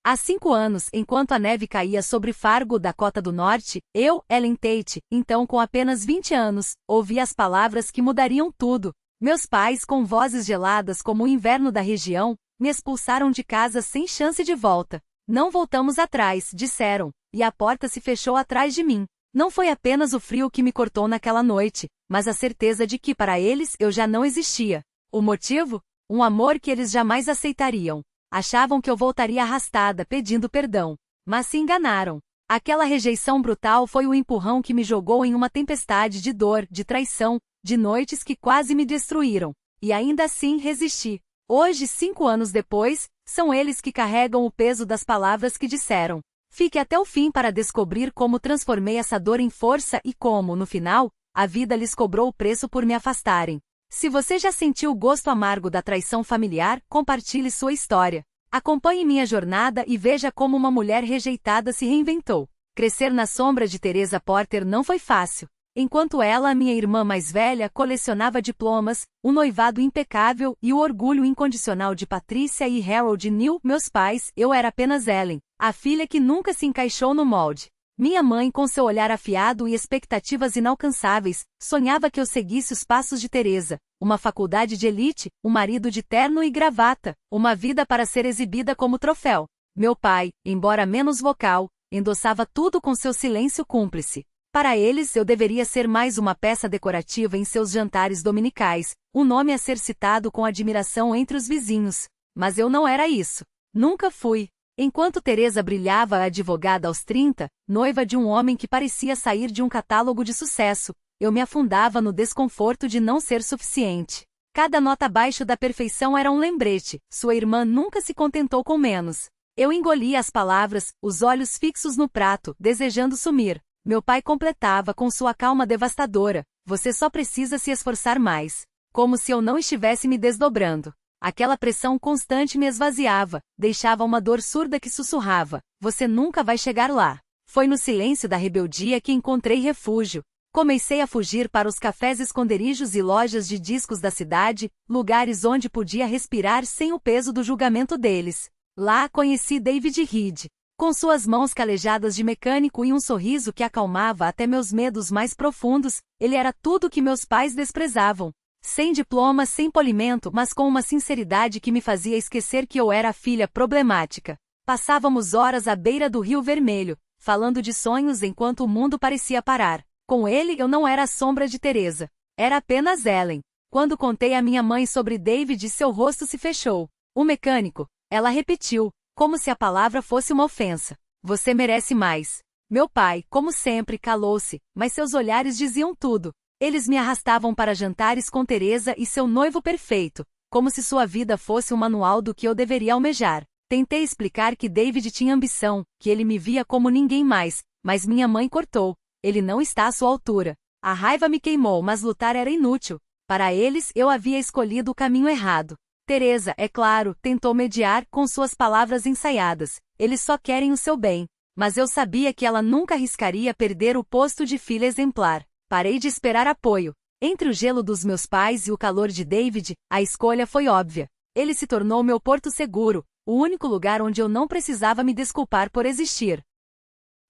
Há 5 anos, enquanto a neve caía sobre Fargo, Dakota do Norte, eu, Ellen Tate, então com apenas 20 anos, ouvi as palavras que mudariam tudo. Meus pais, com vozes geladas como o inverno da região, me expulsaram de casa sem chance de volta. Não voltamos atrás, disseram, e a porta se fechou atrás de mim. Não foi apenas o frio que me cortou naquela noite, mas a certeza de que para eles eu já não existia. O motivo? Um amor que eles jamais aceitariam. Achavam que eu voltaria arrastada pedindo perdão. Mas se enganaram. Aquela rejeição brutal foi o empurrão que me jogou em uma tempestade de dor, de traição, de noites que quase me destruíram. E ainda assim resisti. Hoje, 5 anos depois, são eles que carregam o peso das palavras que disseram. Fique até o fim para descobrir como transformei essa dor em força e como, no final, a vida lhes cobrou o preço por me afastarem. Se você já sentiu o gosto amargo da traição familiar, compartilhe sua história. Acompanhe minha jornada e veja como uma mulher rejeitada se reinventou. Crescer na sombra de Teresa Porter não foi fácil. Enquanto ela, minha irmã mais velha, colecionava diplomas, um noivado impecável e o orgulho incondicional de Patricia e Harold Neal, meus pais, eu era apenas Ellen, a filha que nunca se encaixou no molde. Minha mãe, com seu olhar afiado e expectativas inalcançáveis, sonhava que eu seguisse os passos de Teresa, uma faculdade de elite, um marido de terno e gravata, uma vida para ser exibida como troféu. Meu pai, embora menos vocal, endossava tudo com seu silêncio cúmplice. Para eles, eu deveria ser mais uma peça decorativa em seus jantares dominicais, um nome a ser citado com admiração entre os vizinhos. Mas eu não era isso. Nunca fui. Enquanto Teresa brilhava advogada aos 30, noiva de um homem que parecia sair de um catálogo de sucesso, eu me afundava no desconforto de não ser suficiente. Cada nota abaixo da perfeição era um lembrete, sua irmã nunca se contentou com menos. Eu engolia as palavras, os olhos fixos no prato, desejando sumir. Meu pai completava com sua calma devastadora, você só precisa se esforçar mais. Como se eu não estivesse me desdobrando. Aquela pressão constante me esvaziava, deixava uma dor surda que sussurrava, você nunca vai chegar lá. Foi no silêncio da rebeldia que encontrei refúgio. Comecei a fugir para os cafés esconderijos e lojas de discos da cidade, lugares onde podia respirar sem o peso do julgamento deles. Lá conheci David Reed. Com suas mãos calejadas de mecânico e um sorriso que acalmava até meus medos mais profundos, ele era tudo o que meus pais desprezavam. Sem diploma, sem polimento, mas com uma sinceridade que me fazia esquecer que eu era a filha problemática. Passávamos horas à beira do Rio Vermelho, falando de sonhos enquanto o mundo parecia parar. Com ele eu não era a sombra de Teresa. Era apenas Ellen. Quando contei à minha mãe sobre David, seu rosto se fechou. O mecânico. Ela repetiu, como se a palavra fosse uma ofensa. Você merece mais. Meu pai, como sempre, calou-se, mas seus olhares diziam tudo. Eles me arrastavam para jantares com Teresa e seu noivo perfeito, como se sua vida fosse um manual do que eu deveria almejar. Tentei explicar que David tinha ambição, que ele me via como ninguém mais, mas minha mãe cortou. Ele não está à sua altura. A raiva me queimou, mas lutar era inútil. Para eles, eu havia escolhido o caminho errado. Teresa, é claro, tentou mediar com suas palavras ensaiadas. Eles só querem o seu bem. Mas eu sabia que ela nunca arriscaria perder o posto de filha exemplar. Parei de esperar apoio. Entre o gelo dos meus pais e o calor de David, a escolha foi óbvia. Ele se tornou meu porto seguro, o único lugar onde eu não precisava me desculpar por existir.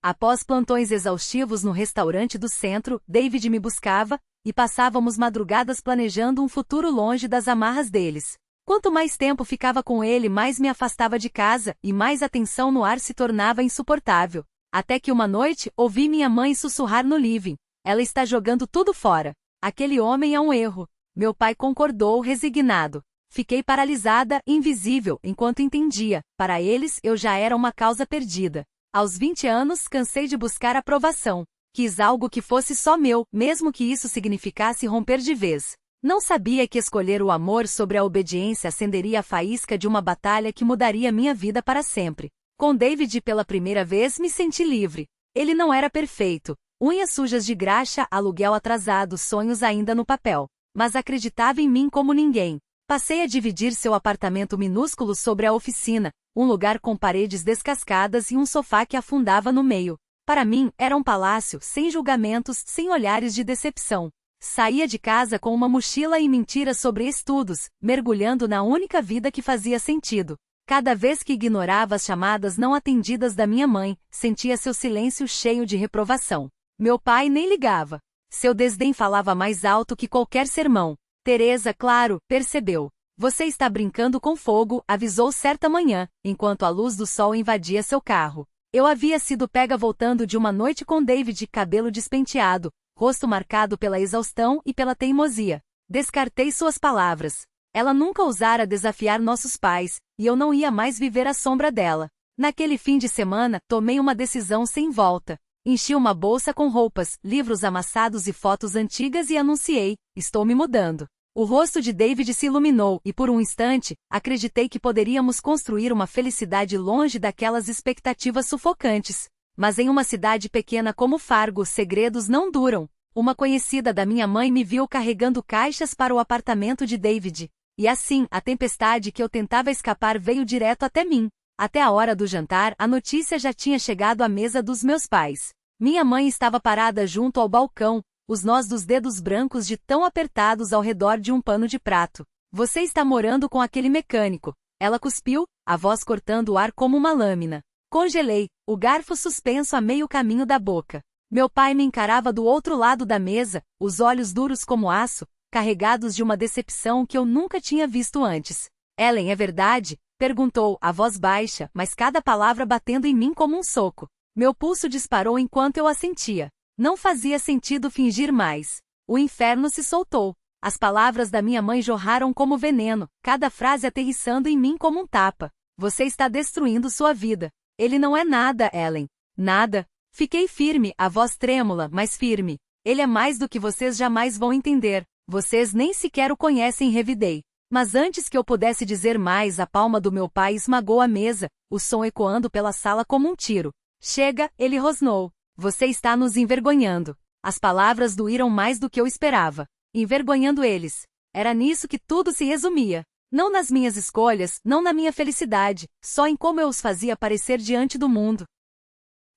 Após plantões exaustivos no restaurante do centro, David me buscava, e passávamos madrugadas planejando um futuro longe das amarras deles. Quanto mais tempo ficava com ele, mais me afastava de casa, e mais a tensão no ar se tornava insuportável. Até que uma noite, ouvi minha mãe sussurrar no living. Ela está jogando tudo fora. Aquele homem é um erro. Meu pai concordou, resignado. Fiquei paralisada, invisível, enquanto entendia. Para eles, eu já era uma causa perdida. Aos 20 anos, cansei de buscar aprovação. Quis algo que fosse só meu, mesmo que isso significasse romper de vez. Não sabia que escolher o amor sobre a obediência acenderia a faísca de uma batalha que mudaria minha vida para sempre. Com David pela primeira vez me senti livre. Ele não era perfeito. Unhas sujas de graxa, aluguel atrasado, sonhos ainda no papel. Mas acreditava em mim como ninguém. Passei a dividir seu apartamento minúsculo sobre a oficina, um lugar com paredes descascadas e um sofá que afundava no meio. Para mim, era um palácio, sem julgamentos, sem olhares de decepção. Saía de casa com uma mochila e mentiras sobre estudos, mergulhando na única vida que fazia sentido. Cada vez que ignorava as chamadas não atendidas da minha mãe, sentia seu silêncio cheio de reprovação. Meu pai nem ligava. Seu desdém falava mais alto que qualquer sermão. Teresa, claro, percebeu. Você está brincando com fogo, avisou certa manhã, enquanto a luz do sol invadia seu carro. Eu havia sido pega voltando de uma noite com David, cabelo despenteado, rosto marcado pela exaustão e pela teimosia. Descartei suas palavras. Ela nunca ousara desafiar nossos pais, e eu não ia mais viver à sombra dela. Naquele fim de semana, tomei uma decisão sem volta. Enchi uma bolsa com roupas, livros amassados e fotos antigas e anunciei: estou me mudando. O rosto de David se iluminou e por um instante, acreditei que poderíamos construir uma felicidade longe daquelas expectativas sufocantes. Mas em uma cidade pequena como Fargo, segredos não duram. Uma conhecida da minha mãe me viu carregando caixas para o apartamento de David. E assim, a tempestade que eu tentava escapar veio direto até mim. Até a hora do jantar, a notícia já tinha chegado à mesa dos meus pais. Minha mãe estava parada junto ao balcão, os nós dos dedos brancos de tão apertados ao redor de um pano de prato. Você está morando com aquele mecânico. Ela cuspiu, a voz cortando o ar como uma lâmina. Congelei, o garfo suspenso a meio caminho da boca. Meu pai me encarava do outro lado da mesa, os olhos duros como aço, carregados de uma decepção que eu nunca tinha visto antes. Ellen, é verdade? Perguntou, a voz baixa, mas cada palavra batendo em mim como um soco. Meu pulso disparou enquanto eu assentia. Não fazia sentido fingir mais. O inferno se soltou. As palavras da minha mãe jorraram como veneno, cada frase aterrissando em mim como um tapa. Você está destruindo sua vida. Ele não é nada, Ellen. Nada. Fiquei firme, a voz trêmula, mas firme. Ele é mais do que vocês jamais vão entender. Vocês nem sequer o conhecem, revidei. Mas antes que eu pudesse dizer mais, a palma do meu pai esmagou a mesa, o som ecoando pela sala como um tiro. Chega, ele rosnou. Você está nos envergonhando. As palavras doíram mais do que eu esperava. Envergonhando eles. Era nisso que tudo se resumia. Não nas minhas escolhas, não na minha felicidade, só em como eu os fazia aparecer diante do mundo.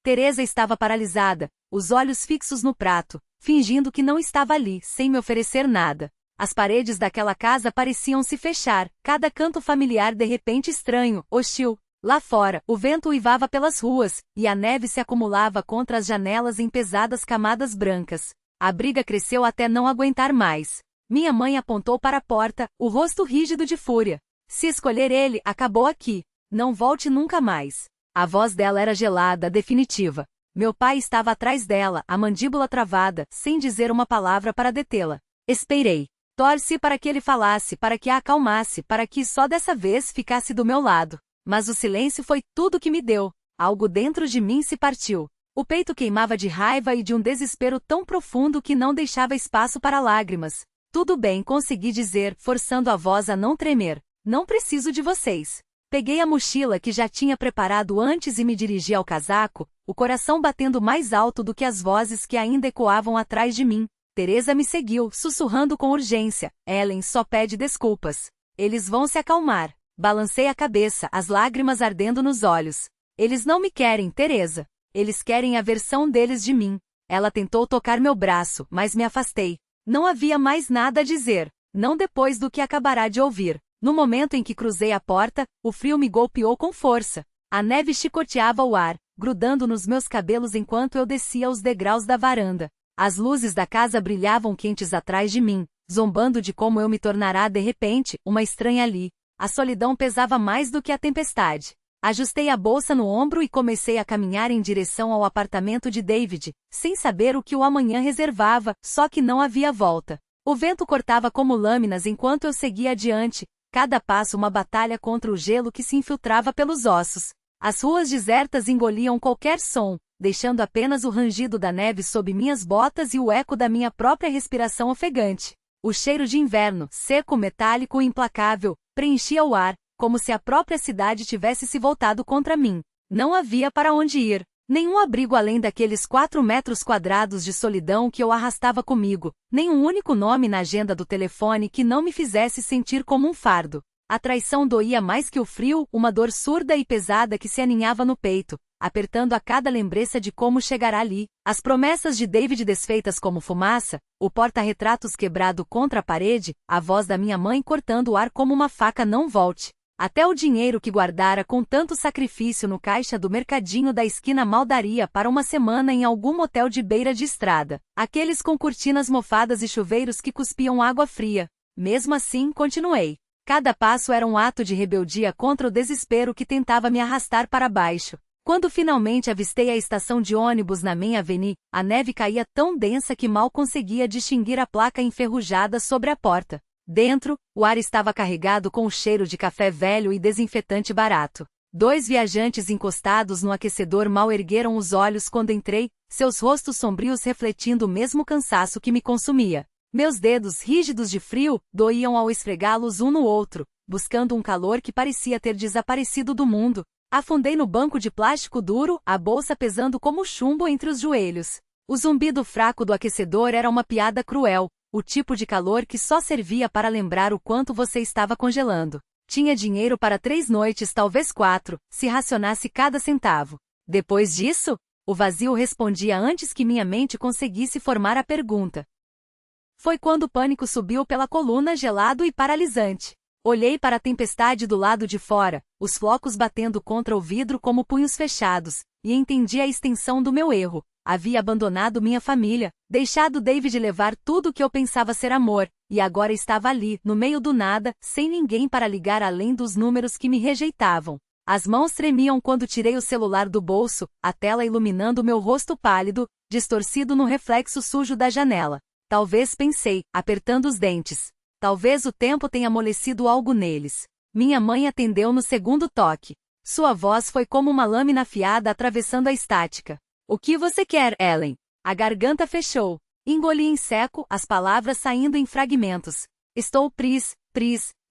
Teresa estava paralisada, os olhos fixos no prato, fingindo que não estava ali, sem me oferecer nada. As paredes daquela casa pareciam se fechar, cada canto familiar de repente estranho, hostil. Lá fora, o vento uivava pelas ruas, e a neve se acumulava contra as janelas em pesadas camadas brancas. A briga cresceu até não aguentar mais. Minha mãe apontou para a porta, o rosto rígido de fúria. Se escolher ele, acabou aqui. Não volte nunca mais. A voz dela era gelada, definitiva. Meu pai estava atrás dela, a mandíbula travada, sem dizer uma palavra para detê-la. Esperei. Torci para que ele falasse, para que a acalmasse, para que só dessa vez ficasse do meu lado. Mas o silêncio foi tudo que me deu. Algo dentro de mim se partiu. O peito queimava de raiva e de um desespero tão profundo que não deixava espaço para lágrimas. Tudo bem, consegui dizer, forçando a voz a não tremer. Não preciso de vocês. Peguei a mochila que já tinha preparado antes e me dirigi ao casaco, o coração batendo mais alto do que as vozes que ainda ecoavam atrás de mim. Teresa me seguiu, sussurrando com urgência. Ellen só pede desculpas. Eles vão se acalmar. Balancei a cabeça, as lágrimas ardendo nos olhos. Eles não me querem, Teresa. Eles querem a versão deles de mim. Ela tentou tocar meu braço, mas me afastei. Não havia mais nada a dizer. Não depois do que acabará de ouvir. No momento em que cruzei a porta, o frio me golpeou com força. A neve chicoteava o ar, grudando nos meus cabelos enquanto eu descia os degraus da varanda. As luzes da casa brilhavam quentes atrás de mim, zombando de como eu me tornara de repente, uma estranha ali. A solidão pesava mais do que a tempestade. Ajustei a bolsa no ombro e comecei a caminhar em direção ao apartamento de David, sem saber o que o amanhã reservava, só que não havia volta. O vento cortava como lâminas enquanto eu seguia adiante, cada passo uma batalha contra o gelo que se infiltrava pelos ossos. As ruas desertas engoliam qualquer som, deixando apenas o rangido da neve sob minhas botas e o eco da minha própria respiração ofegante. O cheiro de inverno, seco, metálico e implacável, preenchia o ar, como se a própria cidade tivesse se voltado contra mim. Não havia para onde ir. Nenhum abrigo além daqueles 4 metros quadrados de solidão que eu arrastava comigo, nenhum único nome na agenda do telefone que não me fizesse sentir como um fardo. A traição doía mais que o frio, uma dor surda e pesada que se aninhava no peito, apertando a cada lembrança de como chegar ali, as promessas de David desfeitas como fumaça, o porta-retratos quebrado contra a parede, a voz da minha mãe cortando o ar como uma faca. Não volte. Até o dinheiro que guardara com tanto sacrifício no caixa do mercadinho da esquina mal daria para uma semana em algum motel de beira de estrada. Aqueles com cortinas mofadas e chuveiros que cuspiam água fria. Mesmo assim, continuei. Cada passo era um ato de rebeldia contra o desespero que tentava me arrastar para baixo. Quando finalmente avistei a estação de ônibus na Main Avenue, a neve caía tão densa que mal conseguia distinguir a placa enferrujada sobre a porta. Dentro, o ar estava carregado com o cheiro de café velho e desinfetante barato. 2 viajantes encostados no aquecedor mal ergueram os olhos quando entrei, seus rostos sombrios refletindo o mesmo cansaço que me consumia. Meus dedos rígidos de frio doíam ao esfregá-los um no outro, buscando um calor que parecia ter desaparecido do mundo. Afundei no banco de plástico duro, a bolsa pesando como chumbo entre os joelhos. O zumbido fraco do aquecedor era uma piada cruel. O tipo de calor que só servia para lembrar o quanto você estava congelando. Tinha dinheiro para 3 noites, talvez 4, se racionasse cada centavo. Depois disso, o vazio respondia antes que minha mente conseguisse formar a pergunta. Foi quando o pânico subiu pela coluna gelado e paralisante. Olhei para a tempestade do lado de fora, os flocos batendo contra o vidro como punhos fechados, e entendi a extensão do meu erro. Havia abandonado minha família, deixado David levar tudo o que eu pensava ser amor, e agora estava ali, no meio do nada, sem ninguém para ligar além dos números que me rejeitavam. As mãos tremiam quando tirei o celular do bolso, a tela iluminando meu rosto pálido, distorcido no reflexo sujo da janela. Talvez, pensei, apertando os dentes. Talvez o tempo tenha amolecido algo neles. Minha mãe atendeu no segundo toque. Sua voz foi como uma lâmina afiada atravessando a estática. O que você quer, Ellen? A garganta fechou. Engoli em seco, as palavras saindo em fragmentos. Estou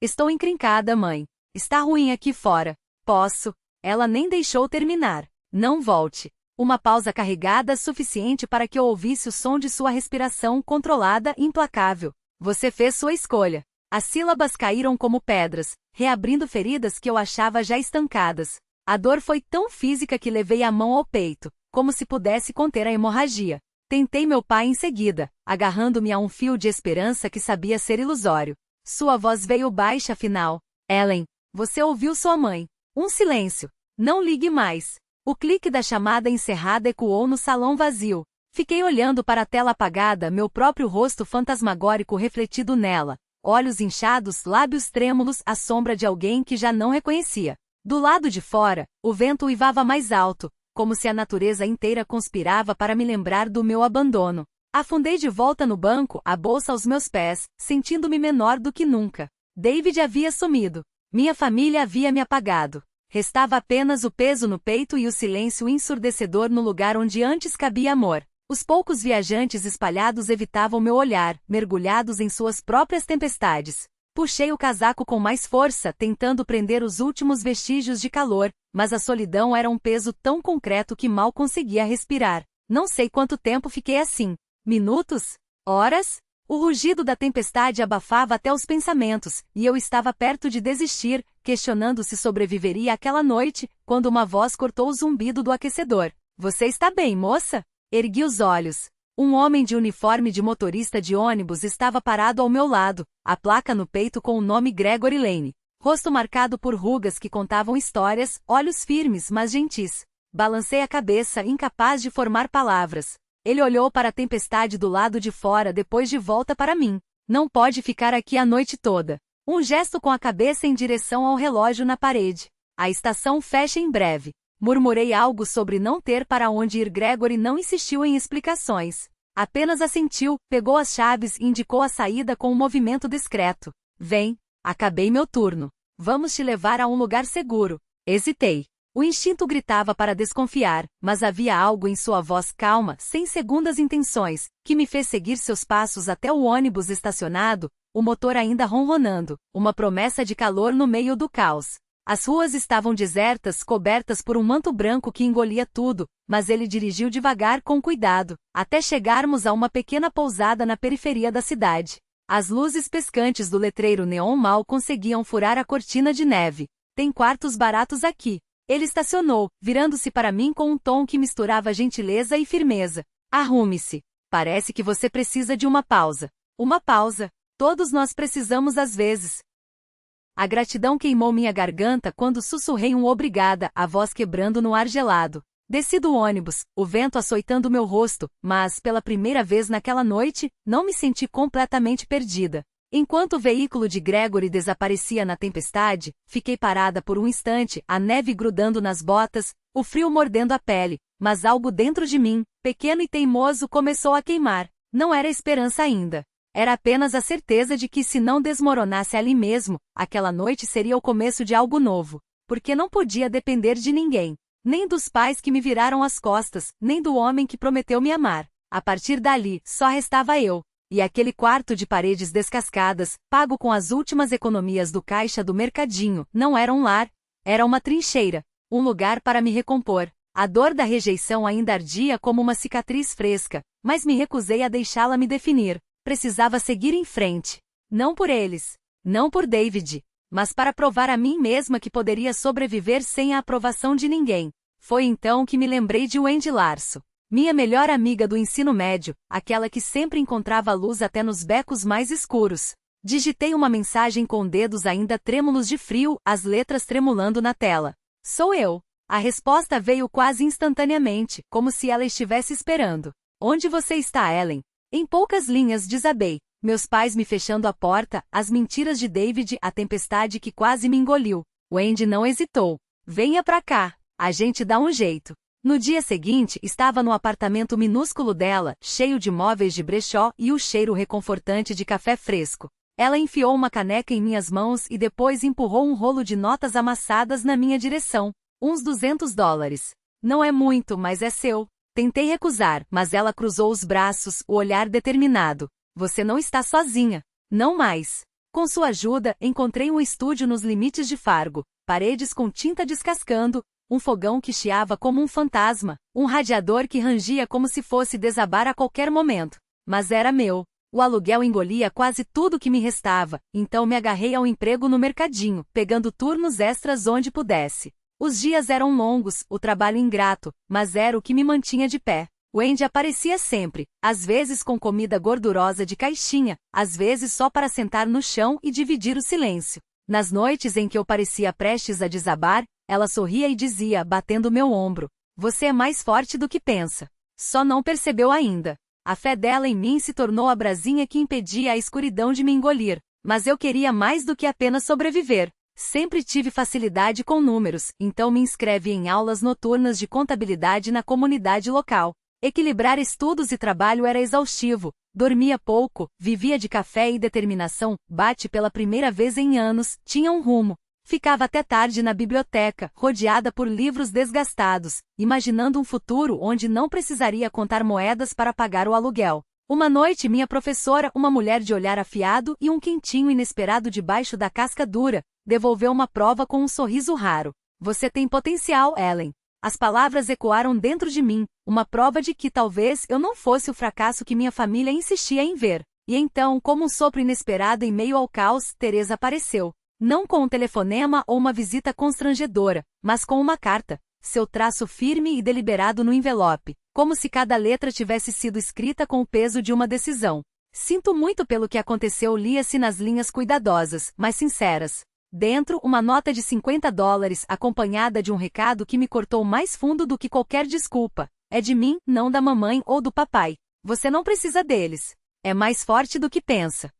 estou encrencada, mãe. Está ruim aqui fora. Posso. Ela nem deixou terminar. Não volte. Uma pausa carregada suficiente para que eu ouvisse o som de sua respiração controlada e implacável. Você fez sua escolha. As sílabas caíram como pedras, reabrindo feridas que eu achava já estancadas. A dor foi tão física que levei a mão ao peito, como se pudesse conter a hemorragia. Tentei meu pai em seguida, agarrando-me a um fio de esperança que sabia ser ilusório. Sua voz veio baixa afinal. Ellen, você ouviu sua mãe. Um silêncio. Não ligue mais. O clique da chamada encerrada ecoou no salão vazio. Fiquei olhando para a tela apagada, meu próprio rosto fantasmagórico refletido nela. Olhos inchados, lábios trêmulos, a sombra de alguém que já não reconhecia. Do lado de fora, o vento uivava mais alto, como se a natureza inteira conspirava para me lembrar do meu abandono. Afundei de volta no banco, a bolsa aos meus pés, sentindo-me menor do que nunca. David havia sumido. Minha família havia me apagado. Restava apenas o peso no peito e o silêncio ensurdecedor no lugar onde antes cabia amor. Os poucos viajantes espalhados evitavam meu olhar, mergulhados em suas próprias tempestades. Puxei o casaco com mais força, tentando prender os últimos vestígios de calor, mas a solidão era um peso tão concreto que mal conseguia respirar. Não sei quanto tempo fiquei assim. Minutos? Horas? O rugido da tempestade abafava até os pensamentos, e eu estava perto de desistir, questionando se sobreviveria àquela noite, quando uma voz cortou o zumbido do aquecedor. Você está bem, moça? Ergui os olhos. Um homem de uniforme de motorista de ônibus estava parado ao meu lado, a placa no peito com o nome Gregory Lane. Rosto marcado por rugas que contavam histórias, olhos firmes mas gentis. Balancei a cabeça, incapaz de formar palavras. Ele olhou para a tempestade do lado de fora depois de volta para mim. Não pode ficar aqui a noite toda. Um gesto com a cabeça em direção ao relógio na parede. A estação fecha em breve. Murmurei algo sobre não ter para onde ir. Gregory não insistiu em explicações. Apenas assentiu, pegou as chaves e indicou a saída com um movimento discreto. Vem, acabei meu turno. Vamos te levar a um lugar seguro. Hesitei. O instinto gritava para desconfiar, mas havia algo em sua voz calma, sem segundas intenções, que me fez seguir seus passos até o ônibus estacionado, o motor ainda ronronando, uma promessa de calor no meio do caos. As ruas estavam desertas, cobertas por um manto branco que engolia tudo, mas ele dirigiu devagar com cuidado, até chegarmos a uma pequena pousada na periferia da cidade. As luzes piscantes do letreiro neon mal conseguiam furar a cortina de neve. Tem quartos baratos aqui. Ele estacionou, virando-se para mim com um tom que misturava gentileza e firmeza. Arrume-se. Parece que você precisa de uma pausa. Uma pausa. Todos nós precisamos às vezes. A gratidão queimou minha garganta quando sussurrei um obrigada, a voz quebrando no ar gelado. Desci do ônibus, o vento açoitando meu rosto, mas, pela primeira vez naquela noite, não me senti completamente perdida. Enquanto o veículo de Gregory desaparecia na tempestade, fiquei parada por um instante, a neve grudando nas botas, o frio mordendo a pele, mas algo dentro de mim, pequeno e teimoso, começou a queimar. Não era esperança ainda. Era apenas a certeza de que se não desmoronasse ali mesmo, aquela noite seria o começo de algo novo. Porque não podia depender de ninguém. Nem dos pais que me viraram as costas, nem do homem que prometeu me amar. A partir dali, só restava eu. E aquele quarto de paredes descascadas, pago com as últimas economias do caixa do mercadinho, não era um lar, era uma trincheira. Um lugar para me recompor. A dor da rejeição ainda ardia como uma cicatriz fresca, mas me recusei a deixá-la me definir. Precisava seguir em frente. Não por eles. Não por David. Mas para provar a mim mesma que poderia sobreviver sem a aprovação de ninguém. Foi então que me lembrei de Wendy Larso. Minha melhor amiga do ensino médio, aquela que sempre encontrava luz até nos becos mais escuros. Digitei uma mensagem com dedos ainda trêmulos de frio, as letras tremulando na tela. Sou eu. A resposta veio quase instantaneamente, como se ela estivesse esperando. Onde você está, Ellen? Em poucas linhas desabei. Meus pais me fechando a porta, as mentiras de David, a tempestade que quase me engoliu. Wendy não hesitou. Venha pra cá. A gente dá um jeito. No dia seguinte, estava no apartamento minúsculo dela, cheio de móveis de brechó e o cheiro reconfortante de café fresco. Ela enfiou uma caneca em minhas mãos e depois empurrou um rolo de notas amassadas na minha direção. Uns $200. Não é muito, mas é seu. Tentei recusar, mas ela cruzou os braços, o olhar determinado. Você não está sozinha. Não mais. Com sua ajuda, encontrei um estúdio nos limites de Fargo, paredes com tinta descascando, um fogão que chiava como um fantasma, um radiador que rangia como se fosse desabar a qualquer momento. Mas era meu. O aluguel engolia quase tudo que me restava, então me agarrei ao emprego no mercadinho, pegando turnos extras onde pudesse. Os dias eram longos, o trabalho ingrato, mas era o que me mantinha de pé. Wendy aparecia sempre, às vezes com comida gordurosa de caixinha, às vezes só para sentar no chão e dividir o silêncio. Nas noites em que eu parecia prestes a desabar, ela sorria e dizia, batendo meu ombro: você é mais forte do que pensa. Só não percebeu ainda. A fé dela em mim se tornou a brasinha que impedia a escuridão de me engolir, mas eu queria mais do que apenas sobreviver. Sempre tive facilidade com números, então me inscrevi em aulas noturnas de contabilidade na comunidade local. Equilibrar estudos e trabalho era exaustivo. Dormia pouco, vivia de café e determinação, bate pela primeira vez em anos, tinha um rumo. Ficava até tarde na biblioteca, rodeada por livros desgastados, imaginando um futuro onde não precisaria contar moedas para pagar o aluguel. Uma noite minha professora, uma mulher de olhar afiado e um quentinho inesperado debaixo da casca dura, devolveu uma prova com um sorriso raro. Você tem potencial, Ellen. As palavras ecoaram dentro de mim, uma prova de que talvez eu não fosse o fracasso que minha família insistia em ver. E então, como um sopro inesperado em meio ao caos, Teresa apareceu. Não com um telefonema ou uma visita constrangedora, mas com uma carta. Seu traço firme e deliberado no envelope, como se cada letra tivesse sido escrita com o peso de uma decisão. Sinto muito pelo que aconteceu, lia-se nas linhas cuidadosas, mas sinceras. Dentro, uma nota de $50, acompanhada de um recado que me cortou mais fundo do que qualquer desculpa. É de mim, não da mamãe ou do papai. Você não precisa deles. É mais forte do que pensa.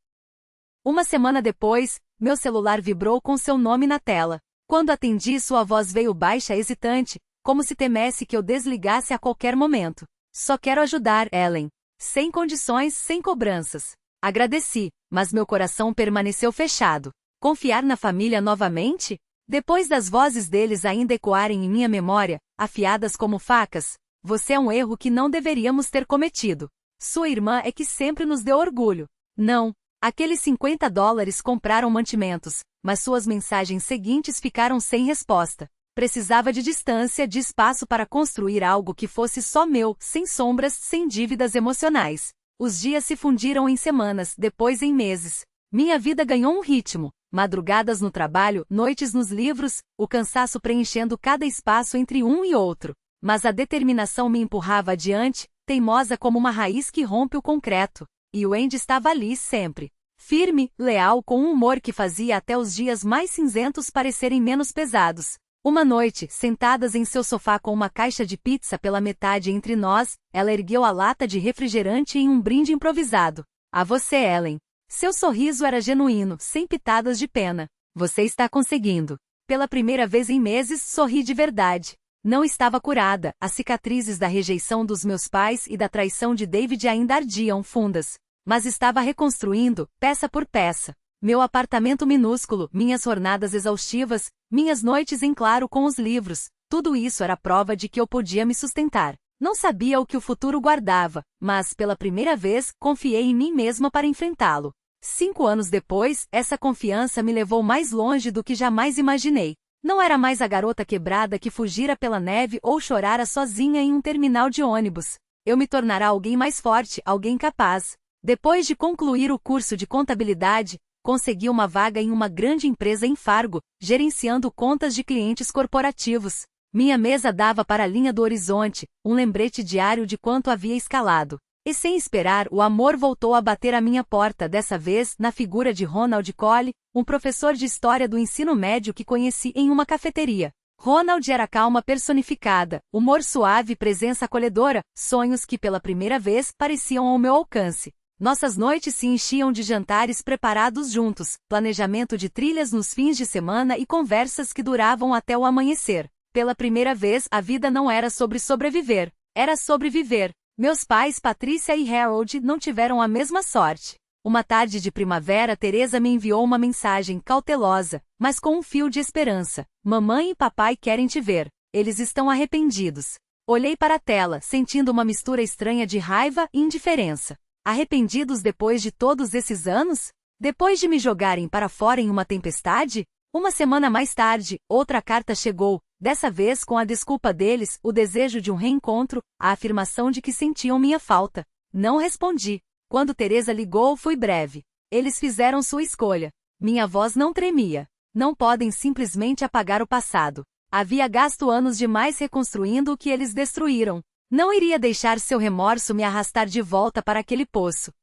Uma semana depois, meu celular vibrou com seu nome na tela. Quando atendi, sua voz veio baixa, hesitante, como se temesse que eu desligasse a qualquer momento. Só quero ajudar, Ellen. Sem condições, sem cobranças. Agradeci, mas meu coração permaneceu fechado. Confiar na família novamente? Depois das vozes deles ainda ecoarem em minha memória, afiadas como facas, você é um erro que não deveríamos ter cometido. Sua irmã é que sempre nos deu orgulho. Não. Aqueles $50 compraram mantimentos, mas suas mensagens seguintes ficaram sem resposta. Precisava de distância, de espaço para construir algo que fosse só meu, sem sombras, sem dívidas emocionais. Os dias se fundiram em semanas, depois em meses. Minha vida ganhou um ritmo. Madrugadas no trabalho, noites nos livros, o cansaço preenchendo cada espaço entre um e outro. Mas a determinação me empurrava adiante, teimosa como uma raiz que rompe o concreto. E Wendy estava ali sempre. Firme, leal, com um humor que fazia até os dias mais cinzentos parecerem menos pesados. Uma noite, sentadas em seu sofá com uma caixa de pizza pela metade entre nós, ela ergueu a lata de refrigerante em um brinde improvisado. A você, Ellen. Seu sorriso era genuíno, sem pitadas de pena. Você está conseguindo. Pela primeira vez em meses, sorri de verdade. Não estava curada, as cicatrizes da rejeição dos meus pais e da traição de David ainda ardiam fundas. Mas estava reconstruindo, peça por peça. Meu apartamento minúsculo, minhas jornadas exaustivas, minhas noites em claro com os livros, tudo isso era prova de que eu podia me sustentar. Não sabia o que o futuro guardava, mas, pela primeira vez, confiei em mim mesma para enfrentá-lo. 5 anos depois, essa confiança me levou mais longe do que jamais imaginei. Não era mais a garota quebrada que fugira pela neve ou chorara sozinha em um terminal de ônibus. Eu me tornara alguém mais forte, alguém capaz. Depois de concluir o curso de contabilidade, consegui uma vaga em uma grande empresa em Fargo, gerenciando contas de clientes corporativos. Minha mesa dava para a linha do horizonte, um lembrete diário de quanto havia escalado. E sem esperar, o amor voltou a bater à minha porta, dessa vez na figura de Ronald Cole, um professor de história do ensino médio que conheci em uma cafeteria. Ronald era calma personificada, humor suave e presença acolhedora, sonhos que pela primeira vez pareciam ao meu alcance. Nossas noites se enchiam de jantares preparados juntos, planejamento de trilhas nos fins de semana e conversas que duravam até o amanhecer. Pela primeira vez, a vida não era sobre sobreviver, era sobre viver. Meus pais, Patrícia e Harold, não tiveram a mesma sorte. Uma tarde de primavera, Teresa me enviou uma mensagem cautelosa, mas com um fio de esperança. Mamãe e papai querem te ver. Eles estão arrependidos. Olhei para a tela, sentindo uma mistura estranha de raiva e indiferença. Arrependidos depois de todos esses anos? Depois de me jogarem para fora em uma tempestade? Uma semana mais tarde, outra carta chegou, dessa vez com a desculpa deles, o desejo de um reencontro, a afirmação de que sentiam minha falta. Não respondi. Quando Teresa ligou, fui breve. Eles fizeram sua escolha. Minha voz não tremia. Não podem simplesmente apagar o passado. Havia gasto anos demais reconstruindo o que eles destruíram. Não iria deixar seu remorso me arrastar de volta para aquele poço.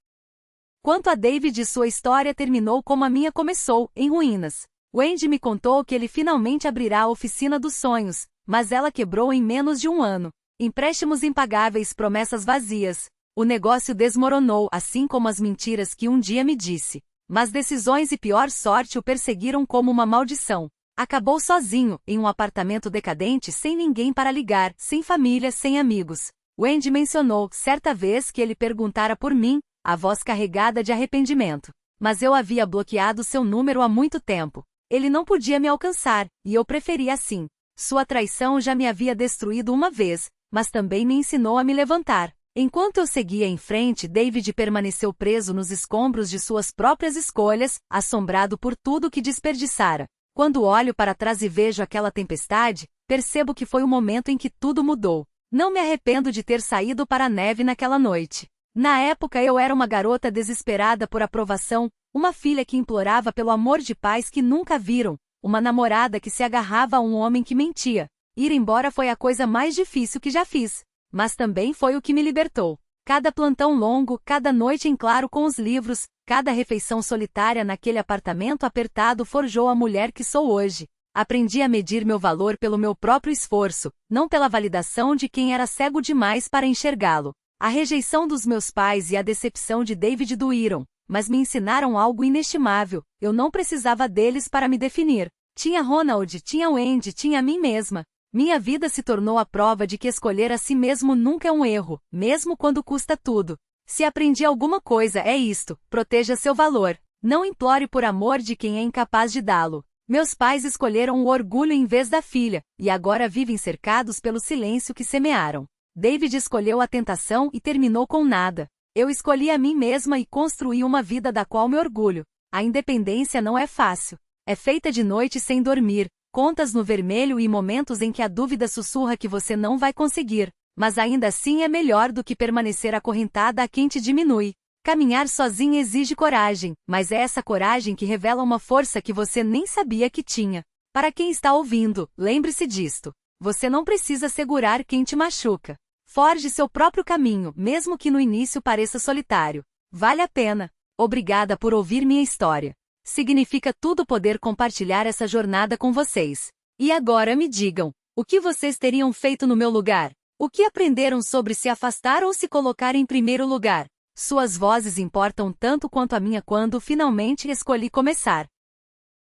Quanto a David, sua história terminou como a minha começou, em ruínas. Wendy me contou que ele finalmente abrirá a oficina dos sonhos, mas ela quebrou em menos de um ano. Empréstimos impagáveis, promessas vazias. O negócio desmoronou, assim como as mentiras que um dia me disse. Mas decisões e pior sorte o perseguiram como uma maldição. Acabou sozinho, em um apartamento decadente, sem ninguém para ligar, sem família, sem amigos. Wendy mencionou, certa vez, que ele perguntara por mim, a voz carregada de arrependimento. Mas eu havia bloqueado seu número há muito tempo. Ele não podia me alcançar, e eu preferia assim. Sua traição já me havia destruído uma vez, mas também me ensinou a me levantar. Enquanto eu seguia em frente, David permaneceu preso nos escombros de suas próprias escolhas, assombrado por tudo que desperdiçara. Quando olho para trás e vejo aquela tempestade, percebo que foi o momento em que tudo mudou. Não me arrependo de ter saído para a neve naquela noite. Na época eu era uma garota desesperada por aprovação, uma filha que implorava pelo amor de pais que nunca viram, uma namorada que se agarrava a um homem que mentia. Ir embora foi a coisa mais difícil que já fiz. Mas também foi o que me libertou. Cada plantão longo, cada noite em claro com os livros, cada refeição solitária naquele apartamento apertado forjou a mulher que sou hoje. Aprendi a medir meu valor pelo meu próprio esforço, não pela validação de quem era cego demais para enxergá-lo. A rejeição dos meus pais e a decepção de David doíram, mas me ensinaram algo inestimável. Eu não precisava deles para me definir. Tinha Ronald, tinha Wendy, tinha a mim mesma. Minha vida se tornou a prova de que escolher a si mesmo nunca é um erro, mesmo quando custa tudo. Se aprendi alguma coisa é isto: proteja seu valor. Não implore por amor de quem é incapaz de dá-lo. Meus pais escolheram o orgulho em vez da filha, e agora vivem cercados pelo silêncio que semearam. David escolheu a tentação e terminou com nada. Eu escolhi a mim mesma e construí uma vida da qual me orgulho. A independência não é fácil. É feita de noites sem dormir, contas no vermelho e momentos em que a dúvida sussurra que você não vai conseguir, mas ainda assim é melhor do que permanecer acorrentada a quem te diminui. Caminhar sozinha exige coragem, mas é essa coragem que revela uma força que você nem sabia que tinha. Para quem está ouvindo, lembre-se disto. Você não precisa segurar quem te machuca. Forge seu próprio caminho, mesmo que no início pareça solitário. Vale a pena. Obrigada por ouvir minha história. Significa tudo poder compartilhar essa jornada com vocês. E agora me digam, o que vocês teriam feito no meu lugar? O que aprenderam sobre se afastar ou se colocar em primeiro lugar? Suas vozes importam tanto quanto a minha quando finalmente escolhi começar.